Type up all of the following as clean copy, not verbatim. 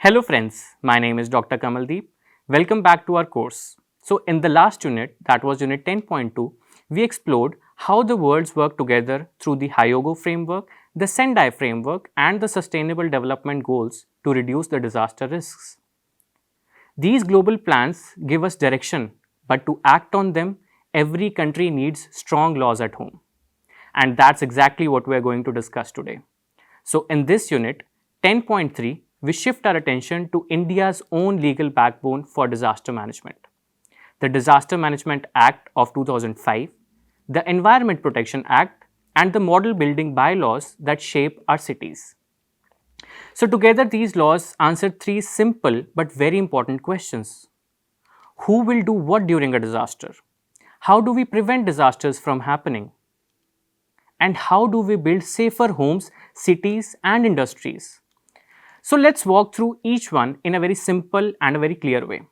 Hello friends, my name is Dr. Kamaldeep. Welcome back to our course. So in the last unit, that was unit 10.2, we explored how the worlds work together through the Hyogo framework, the Sendai framework and the Sustainable Development Goals to reduce the disaster risks. These global plans give us direction, but to act on them, every country needs strong laws at home. And that's exactly what we are going to discuss today. So in this unit, 10.3, we shift our attention to India's own legal backbone for disaster management. The Disaster Management Act of 2005, the Environment Protection Act, and the model building bylaws that shape our cities. So together these laws answer three simple but very important questions. Who will do what during a disaster? How do we prevent disasters from happening? And how do we build safer homes, cities and industries? So let's walk through each one in a very simple and a very clear way.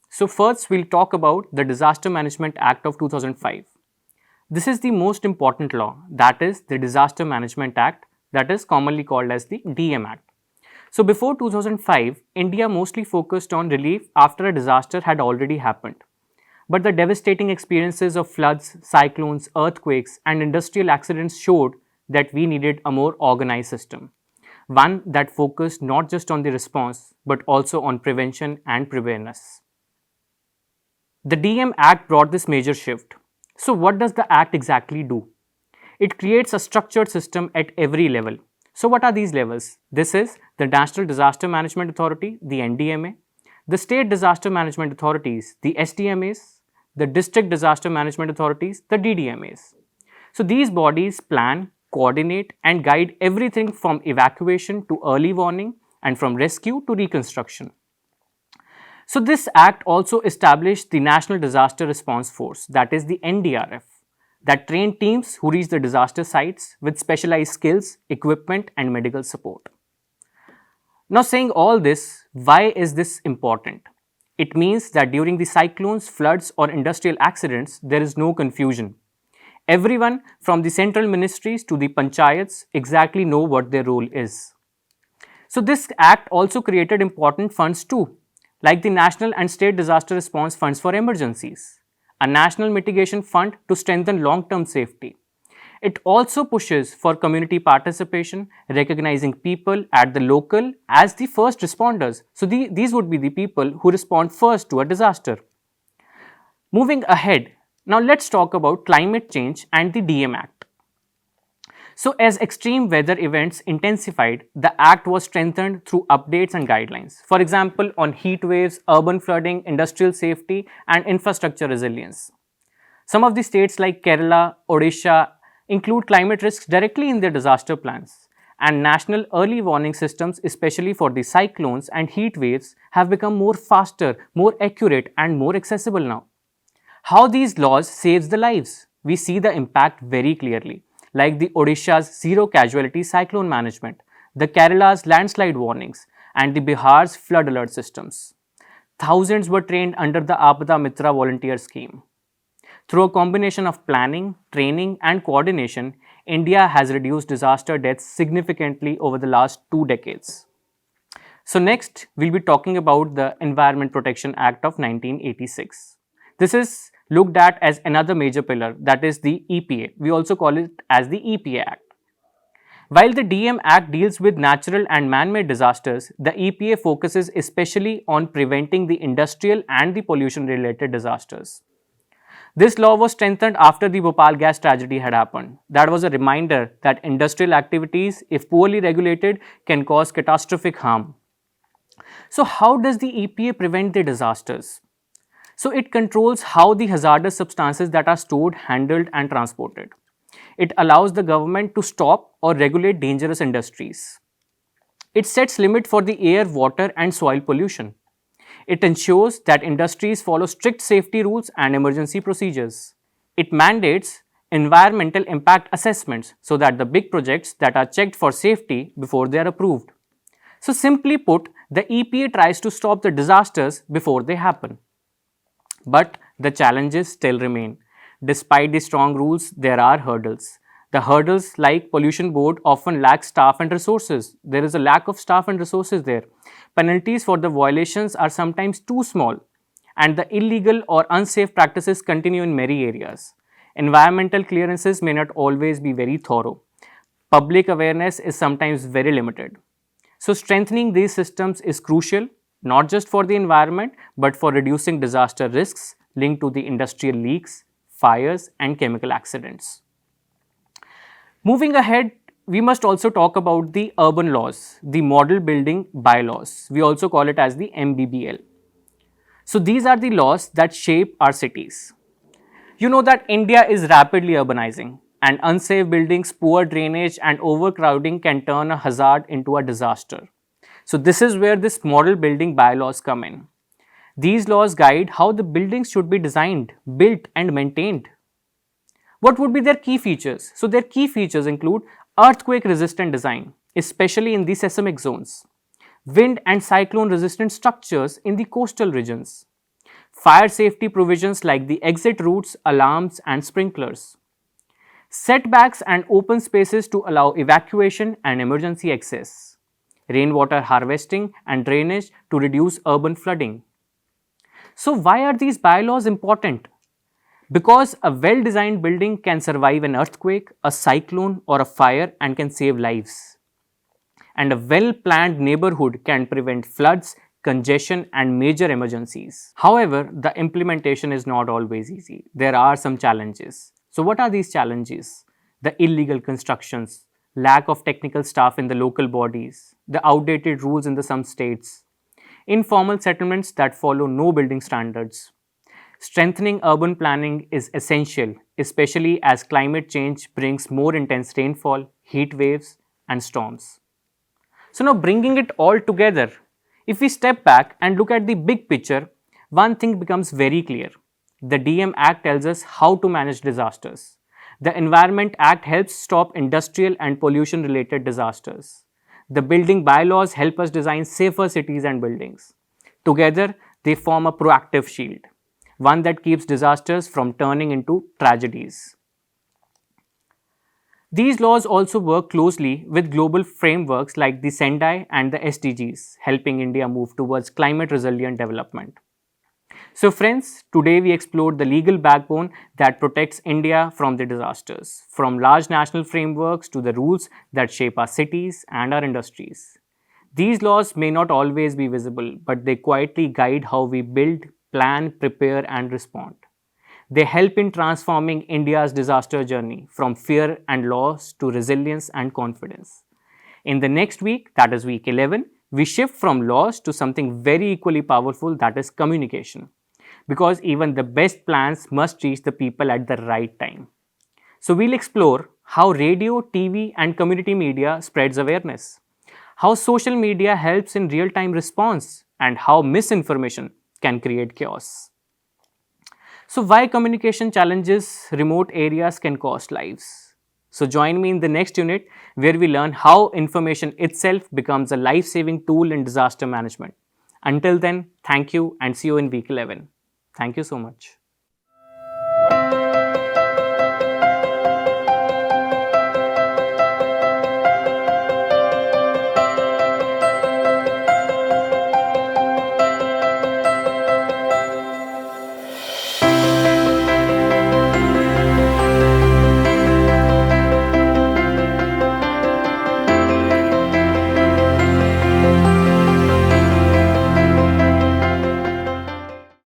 So first we'll talk about the Disaster Management Act of 2005. This is the most important law, that is the Disaster Management Act, that is commonly called as the DM Act. So before 2005, India mostly focused on relief after a disaster had already happened. But the devastating experiences of floods, cyclones, earthquakes, and industrial accidents showed that we needed a more organized system. One that focused not just on the response, but also on prevention and preparedness. The DM Act brought this major shift. So, what does the Act exactly do? It creates a structured system at every level. So, what are these levels? This is the National Disaster Management Authority, the NDMA, the State Disaster Management Authorities, the SDMAs, the District Disaster Management Authorities, the DDMAs. So these bodies plan, coordinate and guide everything from evacuation to early warning and from rescue to reconstruction. So this act also established the National Disaster Response Force, that is the NDRF, that trained teams who reach the disaster sites with specialized skills, equipment and medical support. Now saying all this, why is this important? It means that during the cyclones, floods or industrial accidents, there is no confusion. Everyone from the central ministries to the panchayats exactly know what their role is. So this act also created important funds too, like the National and State Disaster Response Funds for emergencies, a National Mitigation Fund to strengthen long-term safety. It also pushes for community participation, recognizing people at the local as the first responders. So these would be the people who respond first to a disaster. Moving ahead, now let's talk about climate change and the DM Act. So as extreme weather events intensified, the Act was strengthened through updates and guidelines. For example, on heat waves, urban flooding, industrial safety and infrastructure resilience. Some of the states like Kerala, Odisha, include climate risks directly in their disaster plans, and national early warning systems, especially for the cyclones and heat waves, have become more faster, more accurate and more accessible now. How these laws saves the lives? We see the impact very clearly, like the Odisha's zero casualty cyclone management, the Kerala's landslide warnings and the Bihar's flood alert systems. Thousands were trained under the Apada Mitra volunteer scheme. Through a combination of planning, training and coordination, India has reduced disaster deaths significantly over the last 2 decades. So next, we'll be talking about the Environment Protection Act of 1986. This is looked at as another major pillar, that is the EPA. We also call it as the EPA Act. While the DM Act deals with natural and man-made disasters, the EPA focuses especially on preventing the industrial and the pollution-related disasters. This law was strengthened after the Bhopal gas tragedy had happened. That was a reminder that industrial activities, if poorly regulated, can cause catastrophic harm. So how does the EPA prevent the disasters? So it controls how the hazardous substances that are stored, handled and transported. It allows the government to stop or regulate dangerous industries. It sets limit for the air, water and soil pollution. It ensures that industries follow strict safety rules and emergency procedures. It mandates environmental impact assessments so that the big projects that are checked for safety before they are approved. So simply put, the EPA tries to stop the disasters before they happen. But the challenges still remain. Despite the strong rules, there are hurdles. The hurdles like pollution board often lack staff and resources. There is a lack of staff and resources there. Penalties for the violations are sometimes too small, and the illegal or unsafe practices continue in many areas. Environmental clearances may not always be very thorough. Public awareness is sometimes very limited. So, strengthening these systems is crucial, not just for the environment, but for reducing disaster risks linked to the industrial leaks, fires, and chemical accidents. Moving ahead, we must also talk about the urban laws, the model building bylaws. We also call it as the MBBL. So, these are the laws that shape our cities. You know that India is rapidly urbanizing, and unsafe buildings, poor drainage, and overcrowding can turn a hazard into a disaster. So, this is where this model building bylaws come in. These laws guide how the buildings should be designed, built, and maintained. What would be their key features? So, their key features include earthquake resistant design, especially in the seismic zones, wind and cyclone resistant structures in the coastal regions, fire safety provisions like the exit routes, alarms, and sprinklers, setbacks and open spaces to allow evacuation and emergency access, rainwater harvesting and drainage to reduce urban flooding. So, why are these bylaws important? Because a well designed building can survive an earthquake, a cyclone, or a fire and can save lives. And a well planned neighborhood can prevent floods, congestion, and major emergencies. However, the implementation is not always easy. There are some challenges. So, what are these challenges? The illegal constructions, lack of technical staff in the local bodies, the outdated rules in some states, informal settlements that follow no building standards. Strengthening urban planning is essential, especially as climate change brings more intense rainfall, heat waves, and storms. So, now bringing it all together, if we step back and look at the big picture, one thing becomes very clear. The DM Act tells us how to manage disasters. The Environment Act helps stop industrial and pollution related disasters. The building bylaws help us design safer cities and buildings. Together, they form a proactive shield, one that keeps disasters from turning into tragedies. These laws also work closely with global frameworks like the Sendai and the SDGs, helping India move towards climate resilient development. So, friends, today we explored the legal backbone that protects India from the disasters, from large national frameworks to the rules that shape our cities and our industries. These laws may not always be visible, but they quietly guide how we build, plan, prepare, and respond. They help in transforming India's disaster journey from fear and loss to resilience and confidence. In the next week, that is week 11, we shift from loss to something very equally powerful, that is communication. Because even the best plans must reach the people at the right time. So we'll explore how radio, TV, and community media spreads awareness, how social media helps in real-time response, and how misinformation can create chaos. So why communication challenges remote areas can cost lives. So join me in the next unit where we learn how information itself becomes a life-saving tool in disaster management. Until then, thank you and see you in week 11. Thank you so much.